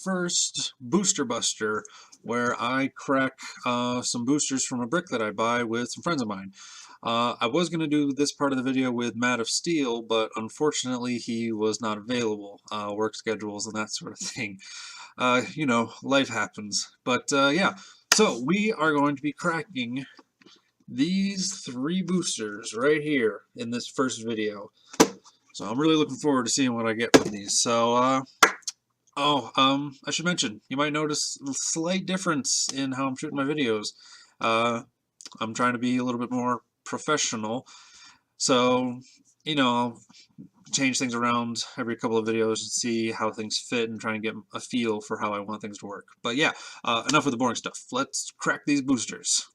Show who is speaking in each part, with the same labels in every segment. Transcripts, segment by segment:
Speaker 1: first booster buster where I crack some boosters from a brick that I buy with some friends of mine. I was going to do this part of the video with Matt of S.H.I.E.L.D, but unfortunately he was not available. Work schedules and that sort of thing. You know, life happens. But yeah, so we are going to be cracking these 3 boosters right here in this first video. So I'm really looking forward to seeing what I get from these. So, I should mention, you might notice a slight difference in how I'm shooting my videos. I'm trying to be a little bit more professional. So, you know, I'll change things around every couple of videos and see how things fit and try and get a feel for how I want things to work. But yeah, enough with the boring stuff. Let's crack these boosters.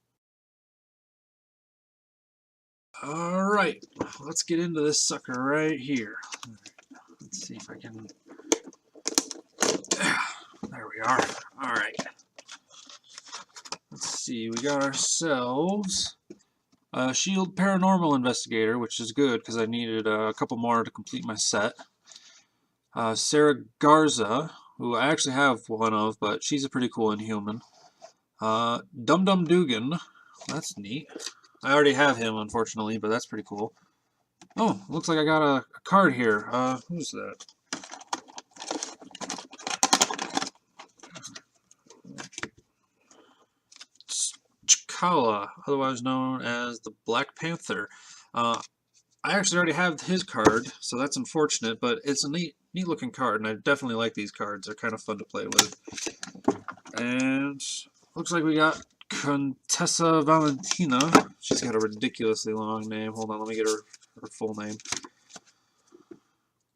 Speaker 1: Alright, let's get into this sucker right here. Let's see if I can... There we are. Alright. Let's see, we got ourselves a S.H.I.E.L.D. Paranormal Investigator, which is good because I needed a couple more to complete my set. Sarah Garza, who I actually have one of, but she's a pretty cool Inhuman. Dum Dum Dugan, that's neat. I already have him, unfortunately, but that's pretty cool. Oh, looks like I got a card here. Who's that? S.H.I.E.L.D, otherwise known as the Black Panther. I actually already have his card, so that's unfortunate, but it's a neat looking card, and I definitely like these cards. They're kind of fun to play with. And looks like we got Contessa Valentina. She's got a ridiculously long name. Hold on, let me get her full name.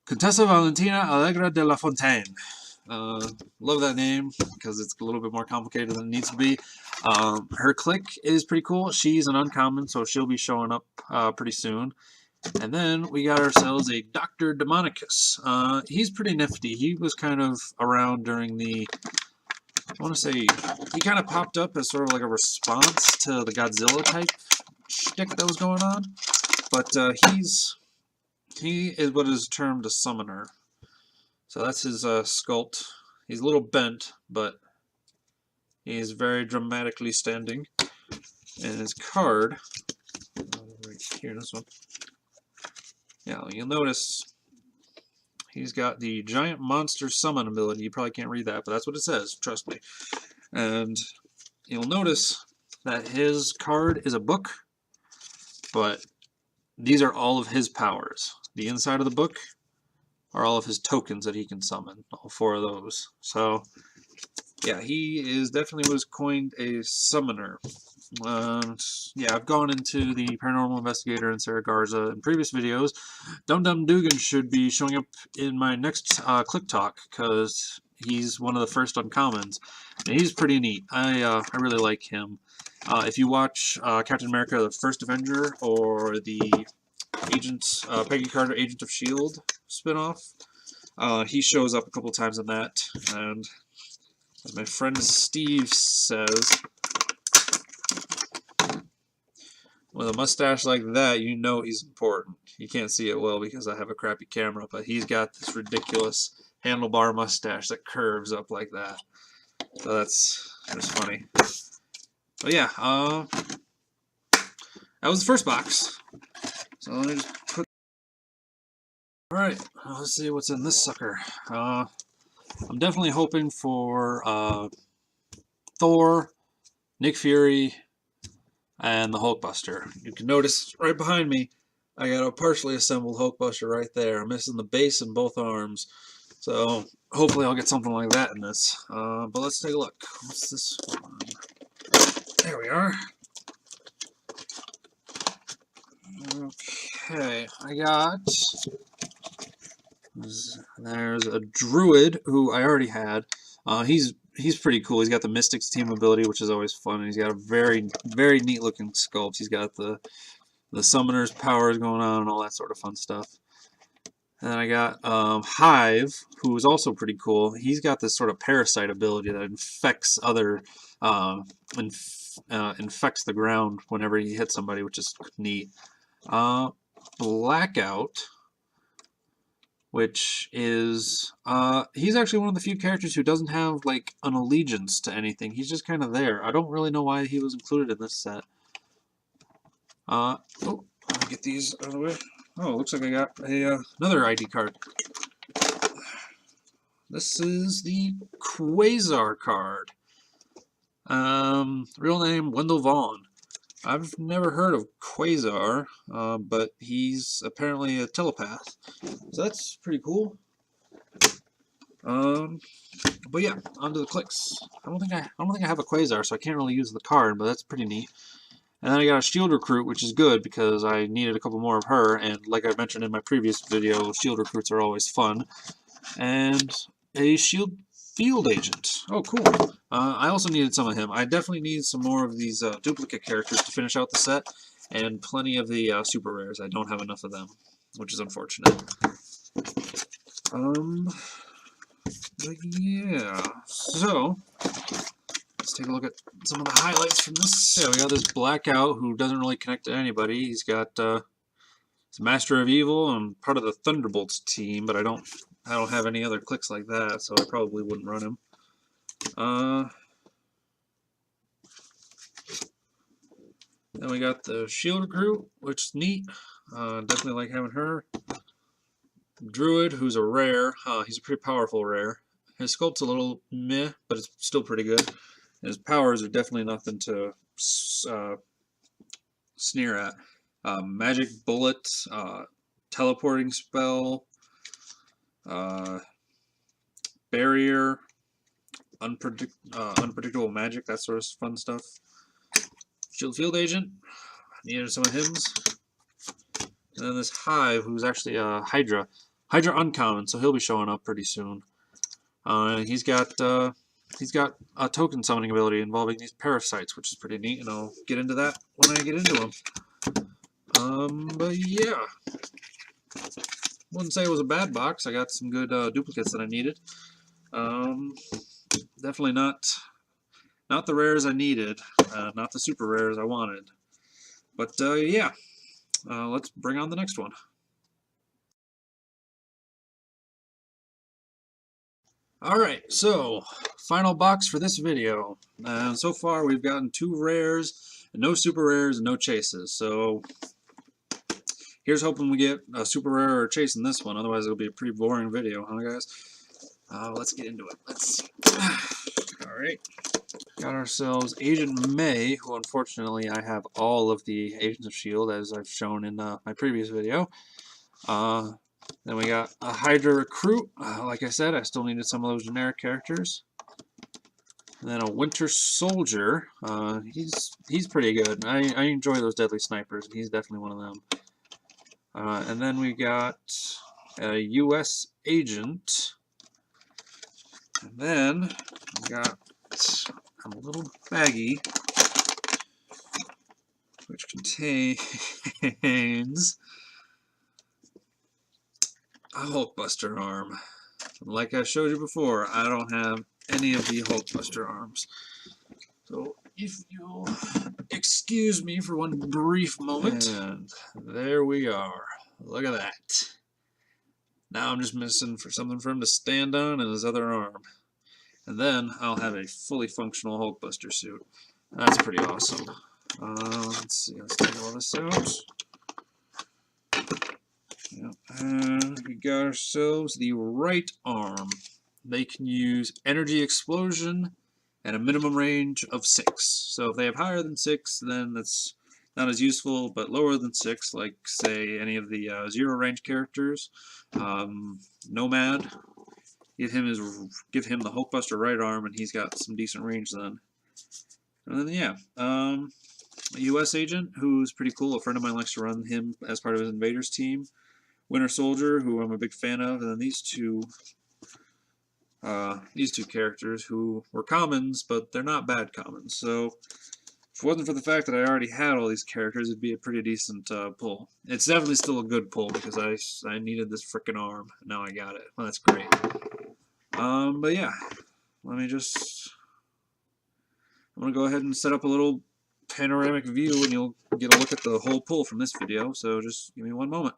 Speaker 1: Contessa Valentina Allegra de la Fontaine. Love that name because it's a little bit more complicated than it needs to be. Heroclix is pretty cool. She's an uncommon, so she'll be showing up pretty soon. And then we got ourselves a Dr. Demonicus. He's pretty nifty. He was kind of around during the... I want to say he kind of popped up as sort of like a response to the Godzilla type shtick that was going on. But he is what is termed a summoner. So that's his sculpt. He's a little bent, but he's very dramatically standing. And his card, right here, this one. Yeah, you'll notice he's got the Giant Monster Summon ability. You probably can't read that, but that's what it says, trust me. And you'll notice that his card is a book, but these are all of his powers. The inside of the book are all of his tokens that he can summon, all 4 of those. So, yeah, he is definitely was coined a summoner. Yeah, I've gone into the Paranormal Investigator and Sarah Garza in previous videos. Dum Dum Dugan should be showing up in my next Click Talk because he's one of the first uncommons, and he's pretty neat. I really like him. If you watch Captain America: The First Avenger or the Peggy Carter Agent of S.H.I.E.L.D. spinoff, he shows up a couple times in that, and as my friend Steve says, with a mustache like that, you know he's important. You can't see it well because I have a crappy camera, but he's got this ridiculous handlebar mustache that curves up like that. So that's funny. But yeah, that was the first box. So let me just put... Alright, let's see what's in this sucker. I'm definitely hoping for Thor, Nick Fury, and the Hulkbuster. You can notice right behind me, I got a partially assembled Hulkbuster right there. I'm missing the base and both arms. So hopefully I'll get something like that in this. But let's take a look. What's this one? There we are. Okay, I got... There's a Druid who I already had. He's pretty cool. He's got the Mystics team ability, which is always fun. And he's got a very neat looking sculpt. He's got the Summoner's powers going on and all that sort of fun stuff. And then I got Hive, who is also pretty cool. He's got this sort of parasite ability that infects other infects the ground whenever he hits somebody, which is neat. Blackout. which is he's actually one of the few characters who doesn't have like an allegiance to anything. He's just kind of there. I don't really know why he was included in this set. Oh, let me get these out of the way. Oh, looks like I got a another ID card. This is the Quasar card. Real name Wendell Vaughn. I've never heard of Quasar, but he's apparently a telepath, so that's pretty cool. But yeah, onto the clicks. I don't think I have a Quasar, so I can't really use the card, but that's pretty neat. And then I got a S.H.I.E.L.D recruit, which is good because I needed a couple more of her, and like I mentioned in my previous video, S.H.I.E.L.D recruits are always fun. And a S.H.I.E.L.D field agent. Oh, cool. I also needed some of him. I definitely need some more of these duplicate characters to finish out the set, and plenty of the super rares. I don't have enough of them, which is unfortunate. Yeah. So let's take a look at some of the highlights from this. Yeah, we got this Blackout who doesn't really connect to anybody. He's got he's Master of Evil and part of the Thunderbolts team, but I don't have any other clicks like that, so I probably wouldn't run him. Then we got the S.H.I.E.L.D recruit, which is neat. Definitely like having her. Druid, who's a rare. He's a pretty powerful rare. His sculpt's a little meh, but it's still pretty good. His powers are definitely nothing to sneer at. Magic Bullet, teleporting spell, barrier, unpredictable magic, that sort of fun stuff. S.H.I.E.L.D field agent, needed some of hims. And then this Hive, who's actually a Hydra uncommon, so he'll be showing up pretty soon. He's got a token summoning ability involving these parasites, which is pretty neat, and I'll get into that when I get into them. But yeah, wouldn't say it was a bad box. I got some good duplicates that I needed. Definitely not the rares I needed, not the super rares I wanted. But yeah, let's bring on the next one. Alright, so final box for this video. So far we've gotten 2 rares, and no super rares, and no chases. So here's hoping we get a super rare or a chase in this one, otherwise it'll be a pretty boring video, huh guys? Let's get into it. Let's see. Alright. Got ourselves Agent May, who unfortunately I have all of the Agents of S.H.I.E.L.D. as I've shown in my previous video. Then we got a Hydra recruit. Like I said, I still needed some of those generic characters. And then a Winter Soldier. He's pretty good. I enjoy those deadly snipers, and he's definitely one of them. And then we got a U.S. agent. And then we got a little baggie which contains a Hulkbuster arm. Like I showed you before, I don't have any of the Hulkbuster arms. So if you'll excuse me for one brief moment. And there we are. Look at that. Now I'm just missing something for him to stand on and his other arm. And then I'll have a fully functional Hulkbuster suit. That's pretty awesome. Let's see, let's take all this out. Yep. And we got ourselves the right arm. They can use Energy Explosion and a minimum range of 6. So if they have higher than 6, then that's not as useful, but lower than 6, like say any of the 0 range characters. Nomad, give him the Hulkbuster right arm, and he's got some decent range then. And then yeah, a U.S. agent who's pretty cool. A friend of mine likes to run him as part of his Invaders team. Winter Soldier, who I'm a big fan of, and then these two characters who were commons, but they're not bad commons. So if it wasn't for the fact that I already had all these characters, it'd be a pretty decent pull. It's definitely still a good pull because I needed this frickin' arm. Now I got it. Well, that's great. But yeah, I'm gonna go ahead and set up a little panoramic view, and you'll get a look at the whole pull from this video. So just give me one moment.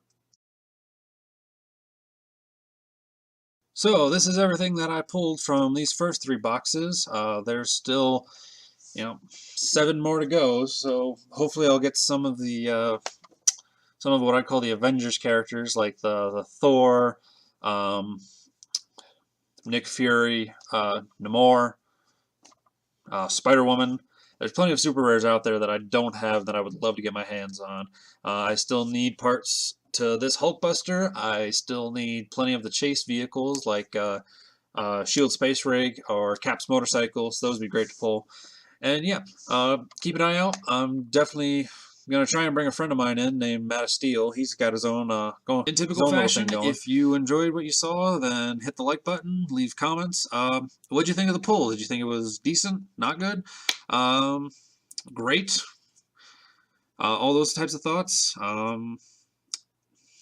Speaker 1: So this is everything that I pulled from these first 3 boxes. There's still, 7 more to go, so hopefully I'll get some of the some of what I call the Avengers characters, like the Thor, um, Nick Fury, Namor, Spider-Woman. There's plenty of super rares out there that I don't have that I would love to get my hands on. I still need parts to this Hulkbuster. I still need plenty of the chase vehicles like S.H.I.E.L.D. Space Rig or Cap's motorcycles. Those would be great to pull. And yeah, keep an eye out. I'm definitely gonna try and bring a friend of mine in named Matt of Steel. He's got his own in typical fashion. If you enjoyed what you saw, then hit the like button, leave comments. What'd you think of the pull? Did you think it was decent? Not good? Great? All those types of thoughts.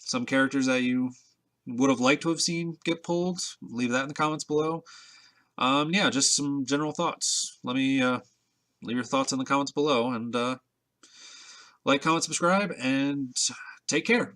Speaker 1: Some characters that you would have liked to have seen get pulled. Leave that in the comments below. Yeah, just some general thoughts. Let me leave your thoughts in the comments below, and like, comment, subscribe, and take care.